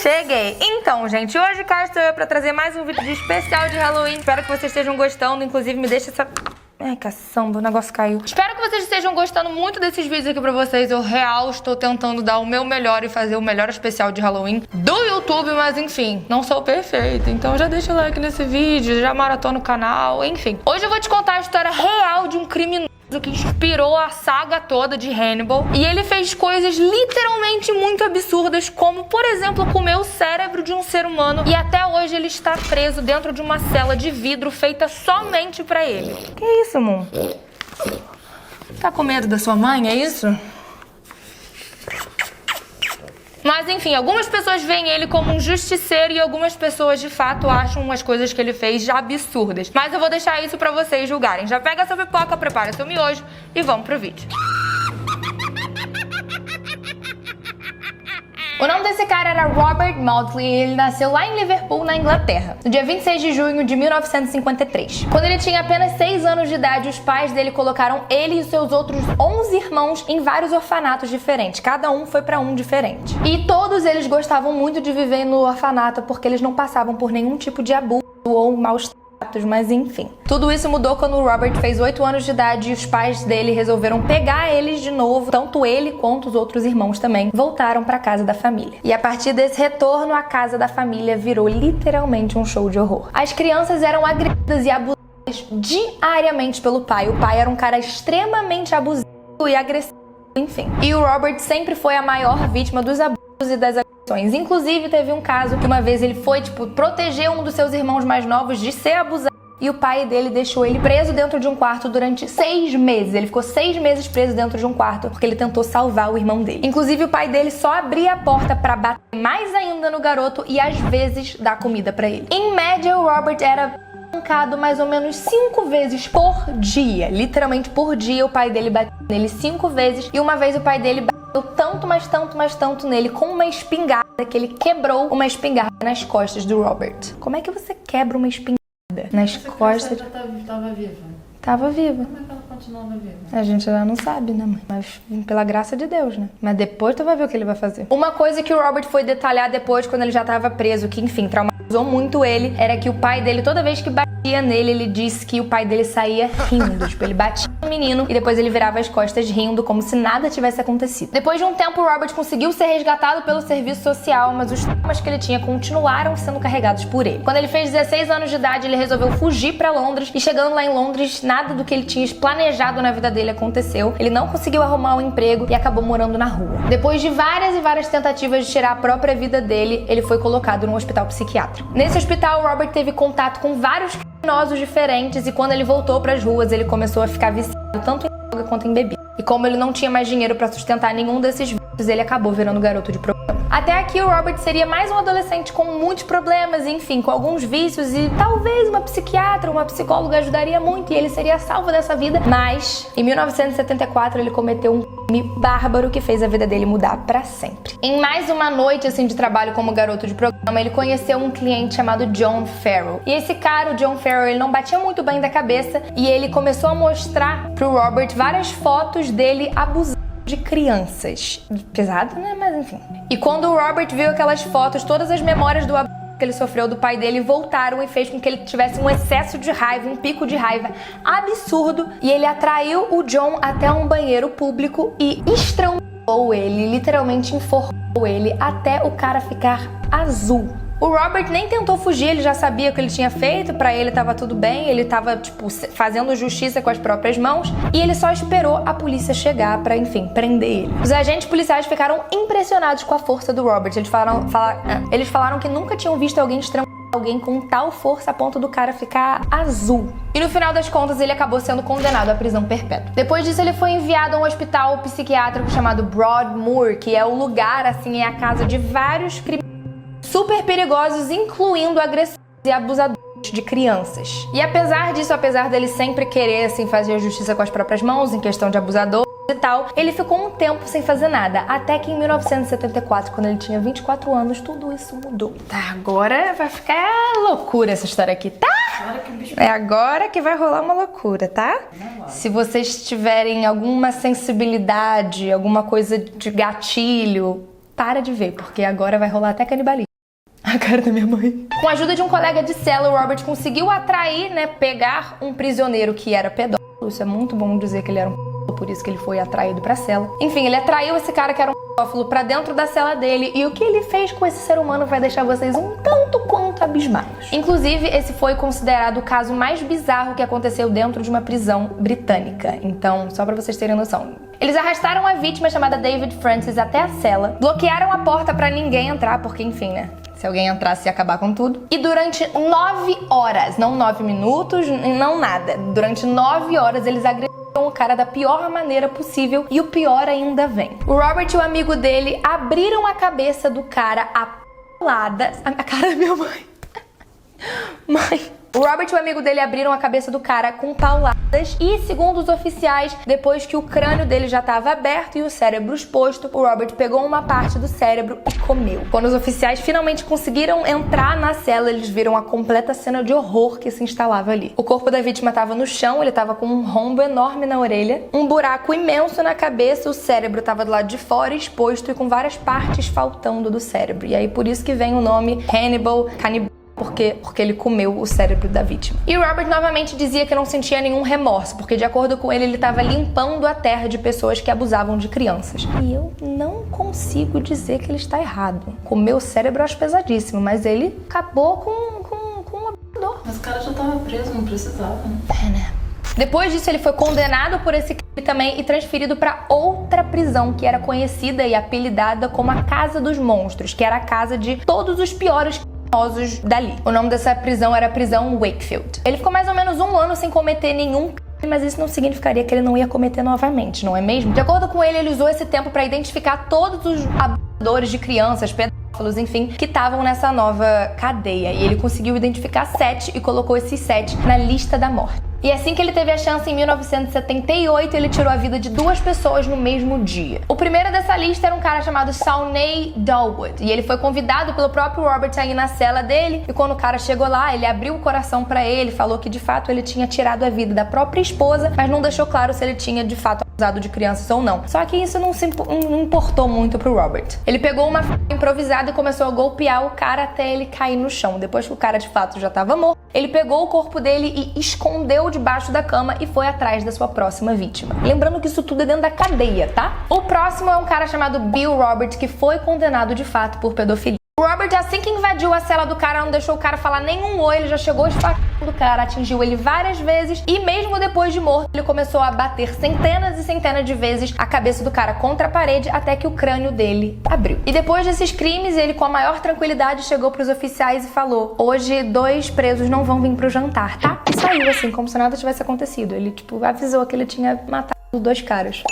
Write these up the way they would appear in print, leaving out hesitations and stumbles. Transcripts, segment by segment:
Cheguei! Então, gente, hoje cá estou eu pra trazer mais um vídeo de especial de Halloween. Espero que vocês estejam gostando, inclusive me deixa essa... Ai, caçamba, o negócio caiu. Espero que vocês estejam gostando muito desses vídeos aqui pra vocês. Eu real estou tentando dar o meu melhor e fazer o melhor especial de Halloween do YouTube, mas enfim, não sou perfeita. Então já deixa o like nesse vídeo, já maratona o canal, enfim. Hoje eu vou te contar a história real de um criminoso que inspirou a saga toda de Hannibal. E ele fez coisas literalmente muito absurdas, como, por exemplo, comer o cérebro de um ser humano. E até hoje ele está preso dentro de uma cela de vidro feita somente pra ele. Que isso, amor? Tá com medo da sua mãe, é isso? Mas enfim, algumas pessoas veem ele como um justiceiro e algumas pessoas de fato acham umas coisas que ele fez já absurdas. Mas eu vou deixar isso pra vocês julgarem. Já pega sua pipoca, prepara seu miojo e vamos pro vídeo. O nome desse cara era Robert Mauldin e ele nasceu lá em Liverpool, na Inglaterra, no dia 26 de junho de 1953. Quando ele tinha apenas 6 anos de idade, os pais dele colocaram ele e seus outros 11 irmãos em vários orfanatos diferentes. Cada um foi pra um diferente. E todos eles gostavam muito de viver no orfanato porque eles não passavam por nenhum tipo de abuso ou maus tratos, mas enfim. Tudo isso mudou quando o Robert fez 8 anos de idade e os pais dele resolveram pegar eles de novo. Tanto ele quanto os outros irmãos também voltaram pra casa da família. E a partir desse retorno, a casa da família virou literalmente um show de horror. As crianças eram agredidas e abusadas diariamente pelo pai. O pai era um cara extremamente abusivo e agressivo, enfim. E o Robert sempre foi a maior vítima dos abusos e das agressões. Inclusive, teve um caso que uma vez ele foi, proteger um dos seus irmãos mais novos de ser abusado. E o pai dele deixou ele preso dentro de um quarto durante 6 meses. Ele ficou 6 meses preso dentro de um quarto porque ele tentou salvar o irmão dele. Inclusive, o pai dele só abria a porta pra bater mais ainda no garoto e às vezes dar comida pra ele. Em média, o Robert era espancado mais ou menos 5 vezes por dia. Literalmente por dia o pai dele bateu nele 5 vezes. E uma vez o pai dele bateu tanto, mas tanto nele com uma espingarda que ele quebrou uma espingarda nas costas do Robert. Como é que você quebra uma espingarda nas costas? Tava viva. Tava viva. Como é que ela continuava viva? A gente já não sabe, né, mãe? Mas pela graça de Deus, né? Mas depois tu vai ver o que ele vai fazer. Uma coisa que o Robert foi detalhar depois, quando ele já tava preso, que enfim, traumatizou muito ele, era que o pai dele, toda vez que batia nele, ele disse que o pai dele saía rindo. Ele batia no menino e depois ele virava as costas rindo, como se nada tivesse acontecido. Depois de um tempo, o Robert conseguiu ser resgatado pelo serviço social, mas os traumas que ele tinha continuaram sendo carregados por ele. Quando ele fez 16 anos de idade, ele resolveu fugir pra Londres e chegando lá em Londres, nada do que ele tinha planejado na vida dele aconteceu. Ele não conseguiu arrumar um emprego e acabou morando na rua. Depois de várias e várias tentativas de tirar a própria vida dele, ele foi colocado num hospital psiquiátrico. Nesse hospital, o Robert teve contato com vários criminosos diferentes e quando ele voltou pras ruas, ele começou a ficar viciado tanto em droga quanto em bebida. E como ele não tinha mais dinheiro pra sustentar nenhum desses vícios, ele acabou virando garoto de programa. Até aqui o Robert seria mais um adolescente com muitos problemas, enfim, com alguns vícios e talvez uma psiquiatra, uma psicóloga ajudaria muito e ele seria salvo dessa vida. Mas em 1974 ele cometeu um crime bárbaro que fez a vida dele mudar pra sempre. Em mais uma noite assim de trabalho como garoto de programa, ele conheceu um cliente chamado John Farrell. E esse cara, o John Farrell, ele não batia muito bem da cabeça e ele começou a mostrar pro Robert várias fotos dele abusando de crianças. Pesado, né? Mas enfim. E quando o Robert viu aquelas fotos, todas as memórias do abuso que ele sofreu do pai dele voltaram e fez com que ele tivesse um excesso de raiva, um pico de raiva absurdo. E ele atraiu o John até um banheiro público e estrangulou ele, literalmente enforcou ele até o cara ficar azul. O Robert nem tentou fugir, ele já sabia o que ele tinha feito, pra ele tava tudo bem, ele tava, fazendo justiça com as próprias mãos e ele só esperou a polícia chegar pra, enfim, prender ele. Os agentes policiais ficaram impressionados com a força do Robert, eles falaram que nunca tinham visto alguém estrangular alguém com tal força a ponto do cara ficar azul. E no final das contas, ele acabou sendo condenado à prisão perpétua. Depois disso, ele foi enviado a um hospital psiquiátrico chamado Broadmoor, que é o lugar, assim, é a casa de vários criminosos super perigosos, incluindo agressores e abusadores de crianças. E apesar disso, apesar dele sempre querer assim fazer a justiça com as próprias mãos em questão de abusador e tal, ele ficou um tempo sem fazer nada, até que em 1974, quando ele tinha 24 anos, tudo isso mudou. Tá, agora vai ficar loucura essa história aqui, tá? É agora que vai rolar uma loucura, tá? Se vocês tiverem alguma sensibilidade, alguma coisa de gatilho, para de ver, porque agora vai rolar até canibalismo. A cara da minha mãe. Com a ajuda de um colega de cela, o Robert conseguiu atrair, né, pegar um prisioneiro que era pedófilo. Isso é muito bom dizer que ele era um por isso que ele foi atraído pra cela. Enfim, ele atraiu esse cara que era um pedófilo pra dentro da cela dele, e o que ele fez com esse ser humano vai deixar vocês um tanto quanto abismados. Inclusive, esse foi considerado o caso mais bizarro que aconteceu dentro de uma prisão britânica. Então, só pra vocês terem noção. Eles arrastaram a vítima chamada David Francis até a cela, bloquearam a porta pra ninguém entrar, porque enfim, né? Se alguém entrasse, ia acabar com tudo. E durante 9 horas, não 9 minutos, não nada. Durante 9 horas, eles agrediram o cara da pior maneira possível, e o pior ainda vem. O Robert e o amigo dele abriram a cabeça do cara a pauladas. A cara da minha mãe. Mãe. O Robert e o amigo dele abriram a cabeça do cara com pauladas e, segundo os oficiais, depois que o crânio dele já estava aberto e o cérebro exposto, o Robert pegou uma parte do cérebro e comeu. Quando os oficiais finalmente conseguiram entrar na cela, eles viram a completa cena de horror que se instalava ali. O corpo da vítima estava no chão, ele estava com um rombo enorme na orelha, um buraco imenso na cabeça, o cérebro estava do lado de fora exposto e com várias partes faltando do cérebro. E aí por isso que vem o nome Hannibal, canibal. Porque ele comeu o cérebro da vítima. E o Robert novamente dizia que não sentia nenhum remorso, porque de acordo com ele estava limpando a terra de pessoas que abusavam de crianças. E eu não consigo dizer que ele está errado. Comer o cérebro eu acho pesadíssimo, mas ele acabou com um abusador. Mas o cara já tava preso, não precisava. É, né? Depois disso, ele foi condenado por esse crime também e transferido para outra prisão que era conhecida e apelidada como a Casa dos Monstros, que era a casa de todos os piores dali. O nome dessa prisão era a prisão Wakefield. Ele ficou mais ou menos 1 ano sem cometer nenhum crime, mas isso não significaria que ele não ia cometer novamente, não é mesmo? De acordo com ele usou esse tempo para identificar todos os abusadores de crianças, pedófilos, enfim, que estavam nessa nova cadeia. E ele conseguiu identificar 7 e colocou esses 7 na lista da morte. E assim que ele teve a chance, em 1978, ele tirou a vida de 2 pessoas no mesmo dia. O primeiro dessa lista era um cara chamado Sawney Dawood, e ele foi convidado pelo próprio Robert a ir na cela dele, e quando o cara chegou lá, ele abriu o coração pra ele, falou que de fato ele tinha tirado a vida da própria esposa, mas não deixou claro se ele tinha de fato abusado de crianças ou não. Só que isso não importou muito pro Robert. Ele pegou uma faca improvisada e começou a golpear o cara até ele cair no chão. Depois que o cara de fato já estava morto, ele pegou o corpo dele e escondeu debaixo da cama e foi atrás da sua próxima vítima. Lembrando que isso tudo é dentro da cadeia, tá? O próximo é um cara chamado Bill Robert, que foi condenado de fato por pedofilia. O Robert, assim que invadiu a cela do cara, não deixou o cara falar nenhum oi, ele já chegou esfaqueando o cara, atingiu ele várias vezes e mesmo depois de morto, ele começou a bater centenas e centenas de vezes a cabeça do cara contra a parede até que o crânio dele abriu. E depois desses crimes, ele com a maior tranquilidade chegou pros oficiais e falou: hoje 2 presos não vão vir pro jantar, tá? E saiu assim, como se nada tivesse acontecido. Ele, avisou que ele tinha matado 2 caras.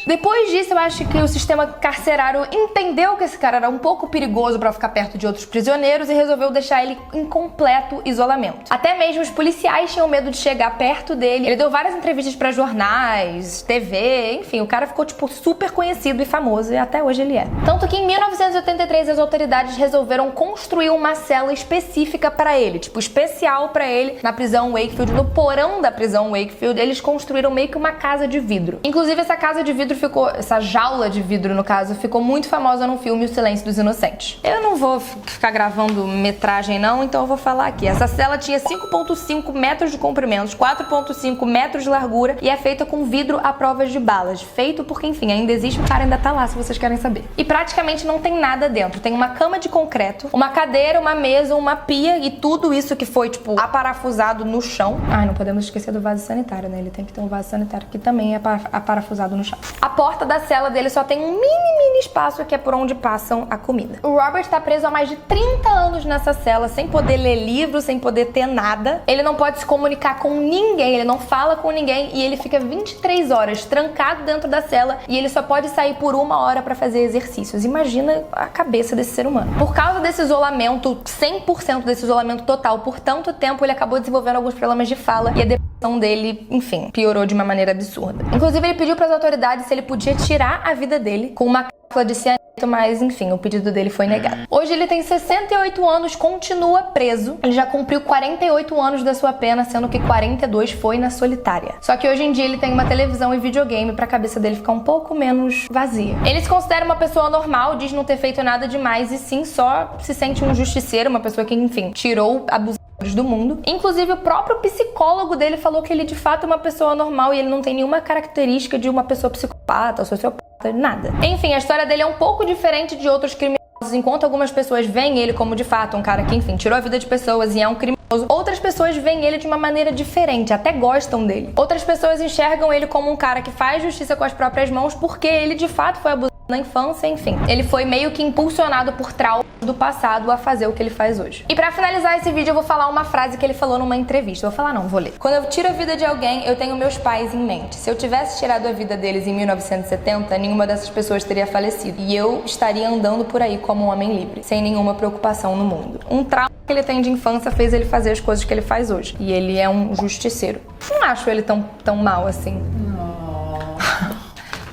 Depois disso, eu acho que o sistema carcerário entendeu que esse cara era um pouco perigoso pra ficar perto de outros prisioneiros e resolveu deixar ele em completo isolamento. Até mesmo os policiais tinham medo de chegar perto dele. Ele deu várias entrevistas pra jornais, TV, enfim, o cara ficou, super conhecido e famoso, e até hoje ele é. Tanto que em 1983 as autoridades resolveram construir uma cela específica pra ele, especial pra ele, na prisão Wakefield, no porão da prisão Wakefield, eles construíram meio que uma casa de vidro. Inclusive, essa jaula de vidro, no caso, ficou muito famosa no filme O Silêncio dos Inocentes. Eu não vou ficar gravando metragem não, então eu vou falar aqui. Essa cela tinha 5,5 metros de comprimento, 4,5 metros de largura e é feita com vidro à prova de balas. Feito porque, enfim, ainda existe, o cara ainda tá lá, se vocês querem saber. E praticamente não tem nada dentro. Tem uma cama de concreto, uma cadeira, uma mesa, uma pia e tudo isso que foi, aparafusado no chão. Ai, não podemos esquecer do vaso sanitário, né? Ele tem que ter um vaso sanitário que também é aparafusado no chão. A porta da cela dele só tem um mini espaço que é por onde passam a comida. O Robert tá preso há mais de 30 anos nessa cela, sem poder ler livro, sem poder ter nada. Ele não pode se comunicar com ninguém, ele não fala com ninguém e ele fica 23 horas trancado dentro da cela e ele só pode sair por 1 hora pra fazer exercícios. Imagina a cabeça desse ser humano. Por causa desse isolamento, 100% desse isolamento total, por tanto tempo, ele acabou desenvolvendo alguns problemas de fala e a depressão situação dele, enfim, piorou de uma maneira absurda. Inclusive, ele pediu para as autoridades se ele podia tirar a vida dele com uma cápsula de cianeto, mas enfim, o pedido dele foi negado. Hoje ele tem 68 anos, continua preso. Ele já cumpriu 48 anos da sua pena, sendo que 42 foi na solitária. Só que hoje em dia ele tem uma televisão e videogame pra cabeça dele ficar um pouco menos vazia. Ele se considera uma pessoa normal, diz não ter feito nada demais e sim, só se sente um justiceiro, uma pessoa que, enfim, tirou abusadores do mundo. Inclusive, o próprio psicólogo dele falou que ele de fato é uma pessoa normal e ele não tem nenhuma característica de uma pessoa psicopata ou sociopata, nada. Enfim, a história dele é um pouco diferente de outros criminosos. Enquanto algumas pessoas veem ele como de fato um cara que, enfim, tirou a vida de pessoas e é um criminoso, outras pessoas veem ele de uma maneira diferente, até gostam dele. Outras pessoas enxergam ele como um cara que faz justiça com as próprias mãos porque ele de fato foi abusado na infância, enfim. Ele foi meio que impulsionado por traumas do passado a fazer o que ele faz hoje. E pra finalizar esse vídeo eu vou falar uma frase que ele falou numa entrevista. Vou ler. Quando eu tiro a vida de alguém, eu tenho meus pais em mente. Se eu tivesse tirado a vida deles em 1970, nenhuma dessas pessoas teria falecido. E eu estaria andando por aí como um homem livre, sem nenhuma preocupação no mundo. Um trauma que ele tem de infância fez ele fazer as coisas que ele faz hoje. E ele é um justiceiro. Não acho ele tão mal assim.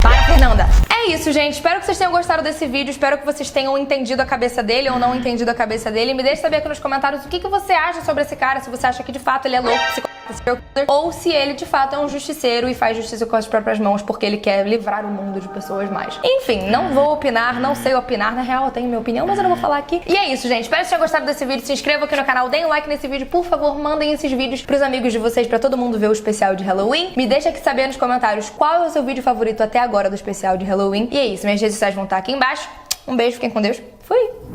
Para, Fernanda! É isso, gente. Espero que vocês tenham gostado desse vídeo. Espero que vocês tenham entendido a cabeça dele ou não entendido a cabeça dele. Me deixe saber aqui nos comentários o que você acha sobre esse cara. Se você acha que de fato ele é louco, psicopata, serial killer, ou se ele de fato é um justiceiro e faz justiça com as próprias mãos porque ele quer livrar o mundo de pessoas mais. Enfim, não vou opinar, não sei opinar. Na real, eu tenho minha opinião, mas eu não vou falar aqui. E é isso, gente. Espero que vocês tenham gostado desse vídeo. Se inscrevam aqui no canal, deem um like nesse vídeo. Por favor, mandem esses vídeos pros amigos de vocês, pra todo mundo ver o especial de Halloween. Me deixa aqui saber nos comentários qual é o seu vídeo favorito até agora do especial de Halloween. E é isso, minhas redes sociais vão estar aqui embaixo. Um beijo, fiquem com Deus. Fui!